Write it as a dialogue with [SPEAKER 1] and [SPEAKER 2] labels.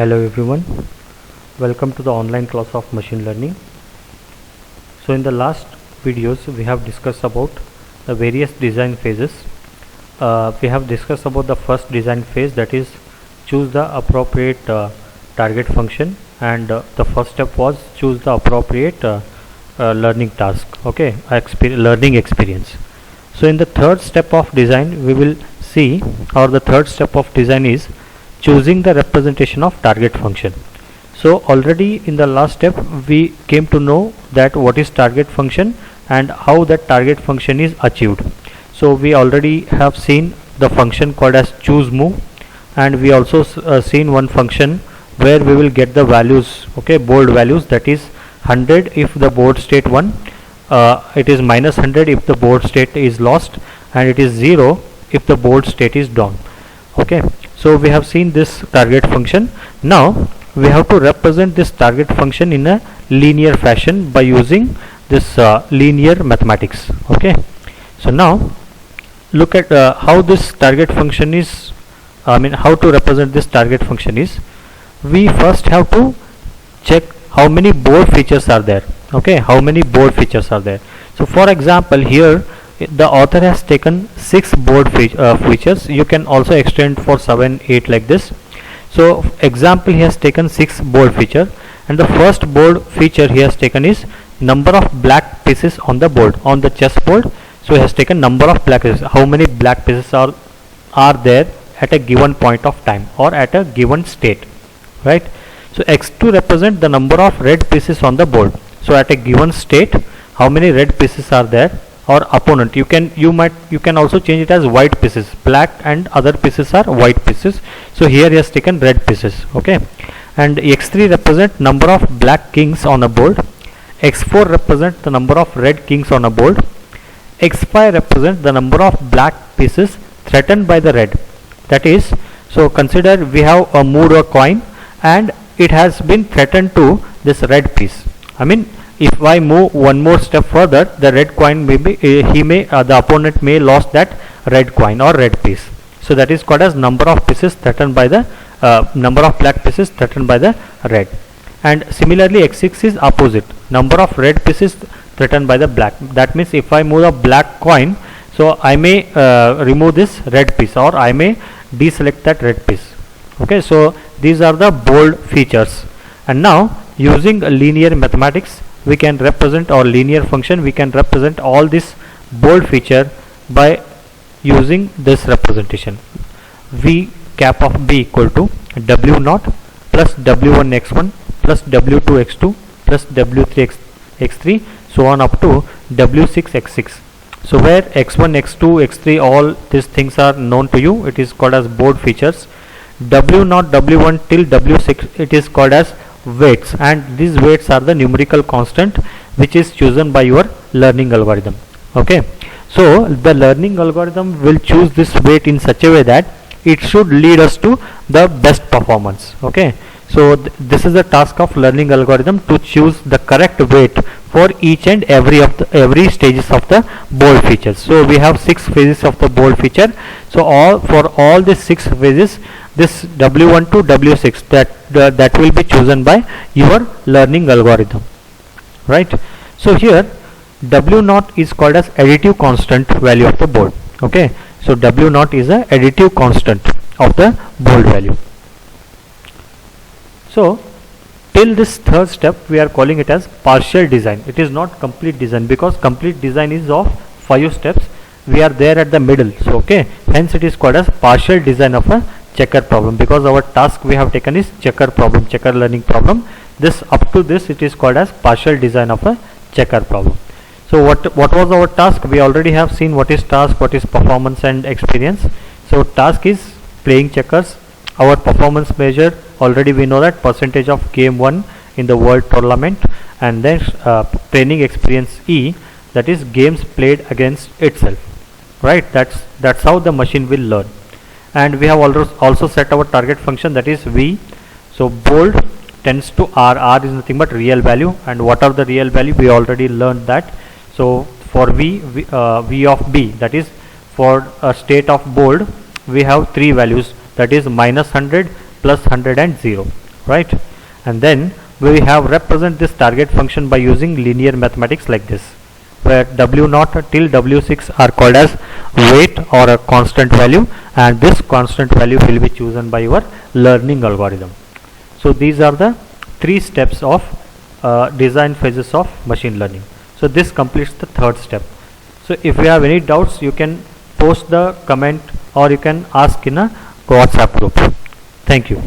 [SPEAKER 1] Hello everyone, welcome to the online class of machine learning. So in the last videos we have discussed about the various design phases. We have discussed about the first design phase, that is choose the appropriate target function, and the first step was choose the appropriate learning task, okay, learning experience. So in the third step of design we will see, or the third step of design is choosing the representation of target function. So already in the last step we came to know that what is target function and how that target function is achieved. So we already have seen the function called as choose move, and we also seen one function where we will get the values, okay, bold values, that is 100 if the board state 1, it is minus 100 if the board state is lost, and it is 0 if the board state is down. Okay, so we have seen this target function. Now we have to represent this target function in a linear fashion by using this linear mathematics. Okay, so now look at how this target function is, how to represent this target function is, we first have to check how many board features are there. Okay, how many board features are there. So for example, here the author has taken 6 board features. You can also extend for 7, 8 like this. So example, he has taken 6 board feature, and the first board feature he has taken is number of black pieces on the board, on the chessboard. So he has taken number of black pieces, how many black pieces are there at a given point of time or at a given state, right? So x2 represent the number of red pieces on the board. So at a given state, how many red pieces are there, or opponent, you can also change it as white pieces, black and other pieces are white pieces. So here he has taken red pieces. Okay, and x3 represent number of black kings on a board, x4 represent the number of red kings on a board, x5 represent the number of black pieces threatened by the red. That is, so consider we have moved a coin and it has been threatened to this red piece. If I move one more step further, the red coin may be, the opponent may lost that red coin or red piece. So that is called as number of pieces threatened by the number of black pieces threatened by the red. And similarly, x6 is opposite, number of red pieces threatened by the black. That means if I move a black coin, so I may remove this red piece, or I may deselect that red piece. Okay, so these are the bold features. And now using linear mathematics, we can represent, or linear function, we can represent all this bold feature by using this representation. V cap of b equal to w0 plus w1 x1 plus w2 x2 plus w3 x3 so on up to w6 x6. So where x1 x2 x3 all these things are known to you, it is called as bold features. w0 w1 till w6, it is called as weights, and these weights are the numerical constant which is chosen by your learning algorithm. Okay, so the learning algorithm will choose this weight in such a way that it should lead us to the best performance. Okay, so this is the task of learning algorithm, to choose the correct weight for each and every stages of the bold features. So we have 6 phases of the bold feature. So for all these 6 phases, this w1 to w6 that will be chosen by your learning algorithm, right? So here w0 is called as additive constant value of the board. Okay, so w0 is a additive constant of the bold value. So till this third step we are calling it as partial design. It is not complete design, because complete design is of 5 steps. We are there at the middle. So okay, hence it is called as partial design of a checker problem, because our task we have taken is checker problem, checker learning problem. This up to this it is called as partial design of a checker problem. So what was our task? We already have seen what is task, what is performance and experience. So task is playing checkers. Our performance measure, already we know that percentage of game won in the world tournament, and then training experience E, that is games played against itself, right? That's how the machine will learn. And we have also set our target function, that is V. So bold tends to R is nothing but real value, and what are the real value, we already learned that. So for V of B, that is for a state of bold, we have 3 values, that is minus 100, plus 100 and 0. right? And then we have represent this target function by using linear mathematics like this, where w0 till w6 are called as weight or a constant value, and this constant value will be chosen by your learning algorithm. So these are the three steps of design phases of machine learning. So this completes the third step. So if you have any doubts, you can post the comment or you can ask in a WhatsApp group. Thank you.